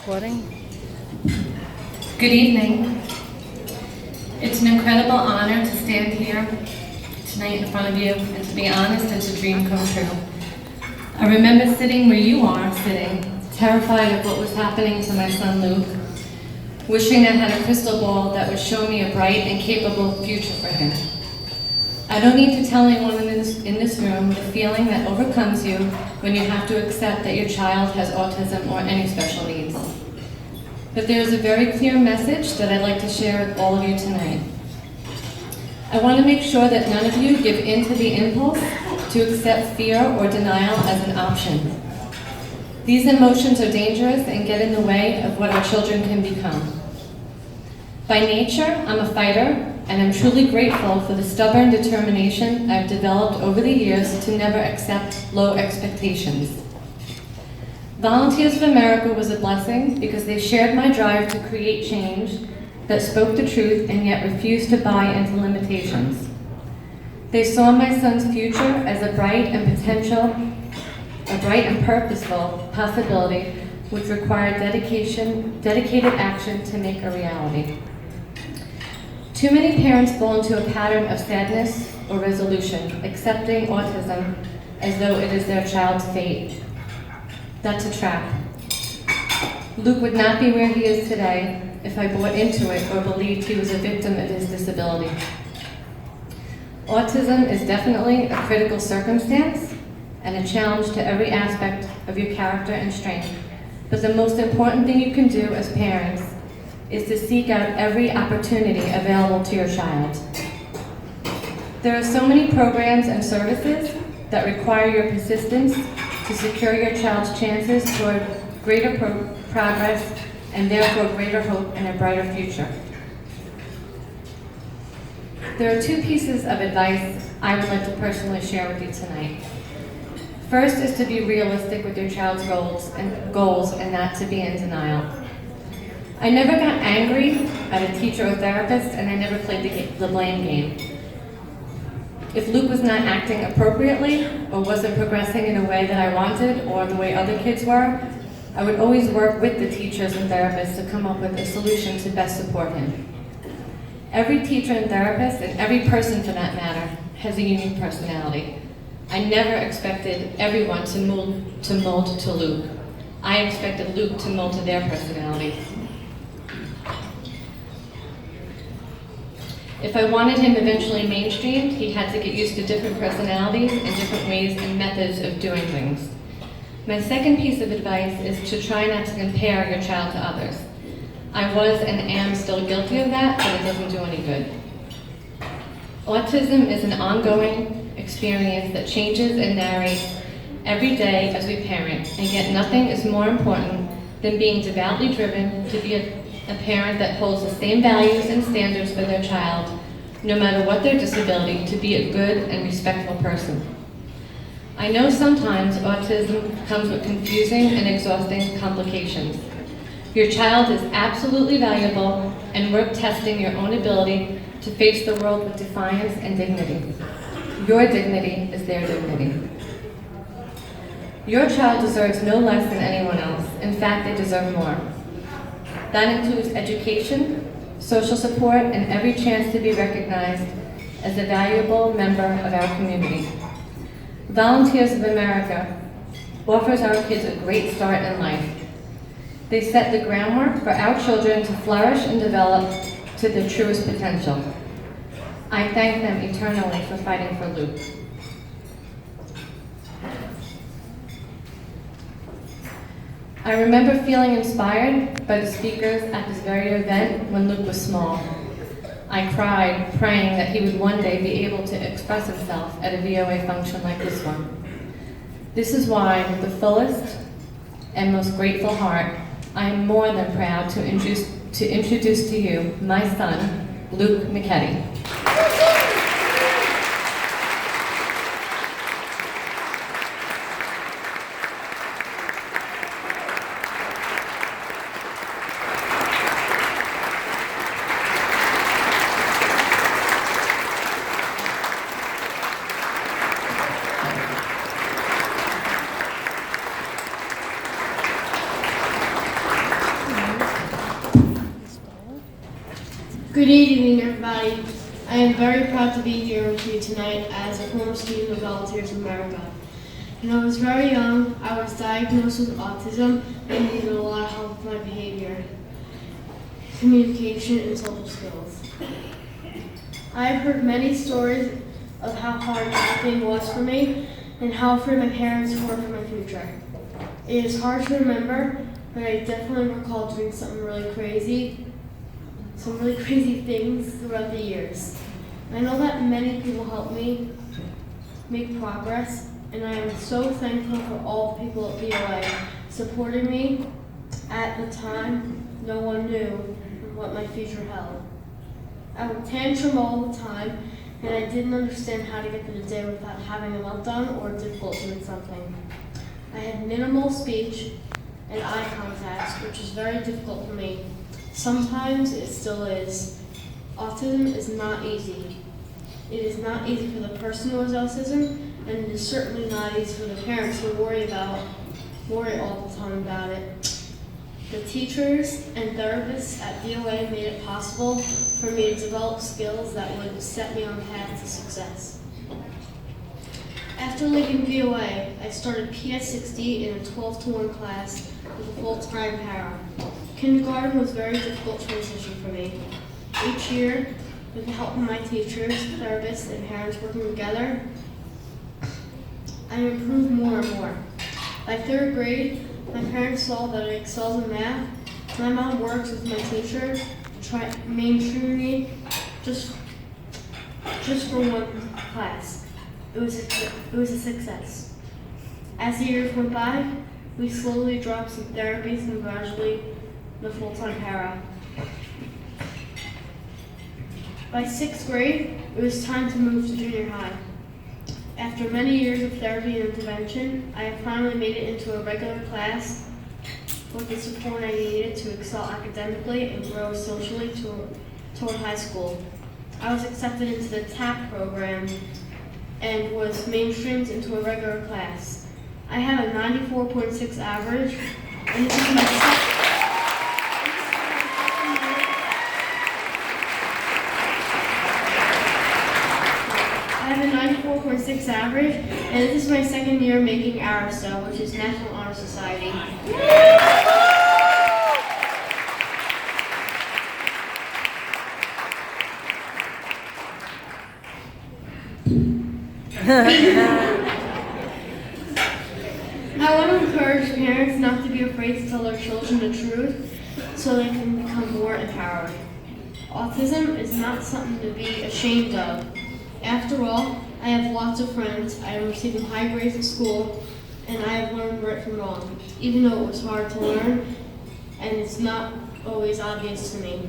Recording. Good evening. It's an incredible honor to stand here tonight in front of you, and to be honest, it's a dream come true. I remember sitting where you are sitting, terrified of what was happening to my son Luke, wishing I had a crystal ball that would show me a bright and capable future for him. I don't need to tell anyone in this room the feeling that overcomes you when you have to accept that your child has autism or any special needs. But there is a very clear message that I'd like to share with all of you tonight. I want to make sure that none of you give in to the impulse to accept fear or denial as an option. These emotions are dangerous and get in the way of what our children can become. By nature, I'm a fighter, and I'm truly grateful for the stubborn determination I've developed over the years to never accept low expectations. Volunteers of America was a blessing because they shared my drive to create change that spoke the truth and yet refused to buy into limitations. They saw my son's future as a bright and purposeful possibility which required dedicated action to make a reality. Too many parents fall into a pattern of sadness or resolution, accepting autism as though it is their child's fate. That's a trap. Luke would not be where he is today if I bought into it or believed he was a victim of his disability. Autism is definitely a critical circumstance and a challenge to every aspect of your character and strength. But the most important thing you can do as parents is to seek out every opportunity available to your child. There are so many programs and services that require your persistence to secure your child's chances toward greater progress and therefore greater hope and a brighter future. There are two pieces of advice I would like to personally share with you tonight. First is to be realistic with your child's goals and not to be in denial. I never got angry at a teacher or therapist, and I never played the blame game. If Luke was not acting appropriately or wasn't progressing in a way that I wanted or the way other kids were, I would always work with the teachers and therapists to come up with a solution to best support him. Every teacher and therapist, and every person for that matter, has a unique personality. I never expected everyone to mold to Luke. I expected Luke to mold to their personalities. If I wanted him eventually mainstreamed, he had to get used to different personalities and different ways and methods of doing things. My second piece of advice is to try not to compare your child to others. I was and am still guilty of that, but it doesn't do any good. Autism is an ongoing experience that changes and narrates every day as we parent, and yet nothing is more important than being devoutly driven to be a parent that holds the same values and standards for their child, no matter what their disability, to be a good and respectful person. I know sometimes autism comes with confusing and exhausting complications. Your child is absolutely valuable, and we're testing your own ability to face the world with defiance and dignity. Your dignity is their dignity. Your child deserves no less than anyone else. In fact, they deserve more. That includes education, social support, and every chance to be recognized as a valuable member of our community. Volunteers of America offers our kids a great start in life. They set the groundwork for our children to flourish and develop to their truest potential. I thank them eternally for fighting for Luke. I remember feeling inspired by the speakers at this very event when Luke was small. I cried, praying that he would one day be able to express himself at a VOA function like this one. This is why, with the fullest and most grateful heart, I am more than proud to introduce to you my son, Luke McKetty. Good evening, everybody. I am very proud to be here with you tonight as a former student of Volunteers in America. When I was very young, I was diagnosed with autism and needed a lot of help with my behavior, communication, and social skills. I have heard many stories of how hard everything was for me and how afraid my parents were for my future. It is hard to remember, but I definitely recall doing some really crazy things throughout the years. I know that many people helped me make progress, and I am so thankful for all the people at VOA supporting me. At the time, no one knew what my future held. I would tantrum all the time, and I didn't understand how to get through the day without having a meltdown or difficult doing something. I had minimal speech and eye contact, which is very difficult for me. Sometimes it still is. Autism is not easy. It is not easy for the person who has autism, and it is certainly not easy for the parents who worry all the time about it. The teachers and therapists at VOA made it possible for me to develop skills that would set me on the path to success. After leaving VOA, I started PS60 in a 12-to-1 class with a full-time para. Kindergarten was a very difficult transition for me. Each year, with the help of my teachers, therapists, and parents working together, I improved more and more. By third grade, my parents saw that I excelled in math. My mom worked with my teacher to try mainstream me just for one class. It was a success. As the years went by, we slowly dropped some therapies and gradually the full-time para. By sixth grade, it was time to move to junior high. After many years of therapy and intervention, I have finally made it into a regular class with the support I needed to excel academically and grow socially toward high school. I was accepted into the TAP program and was mainstreamed into a regular class. I have a 94.6 average, and this is my I have a 94.6 average, and this is my second year making ARISTA, which is National Honor Society. I want to encourage parents not to be afraid to tell their children the truth so they can become more empowered. Autism is not something to be ashamed of. After all, I have lots of friends, I am receiving high grades at school, and I have learned right from wrong, even though it was hard to learn, and it's not always obvious to me.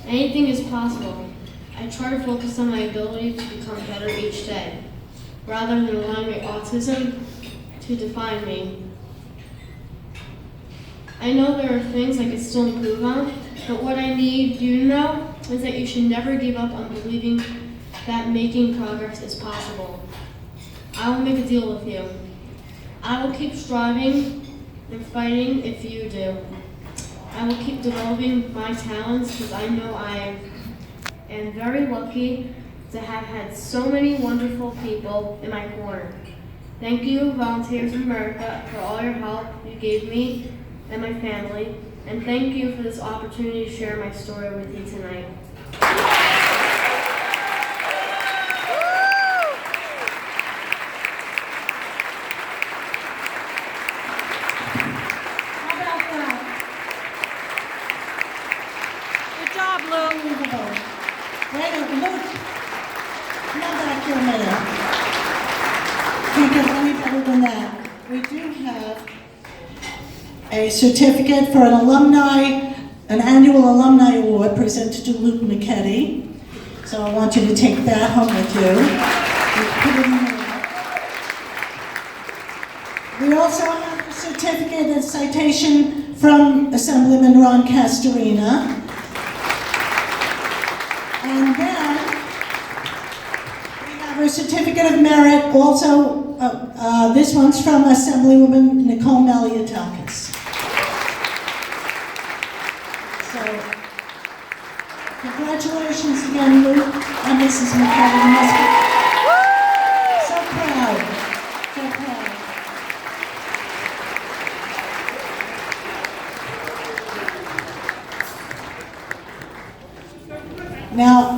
Anything is possible. I try to focus on my ability to become better each day, rather than allowing my autism to define me. I know there are things I can still improve on, but what I need you to know is that you should never give up on believing that making progress is possible. I will make a deal with you. I will keep striving and fighting if you do. I will keep developing my talents because I know I am very lucky to have had so many wonderful people in my corner. Thank you, Volunteers in America, for all your help you gave me and my family, and thank you for this opportunity to share my story with you tonight. Can't get any better than that. We do have a certificate for an annual alumni award presented to Luke McKetty. So I want you to take that home with you. We also have a certificate and citation from Assemblyman Ron Castorina. And then we have a certificate of merit also. This one's from Assemblywoman Nicole Maliatakis. So Congratulations again, Luke and Mrs. McKelly. You must be so proud. So proud. Now,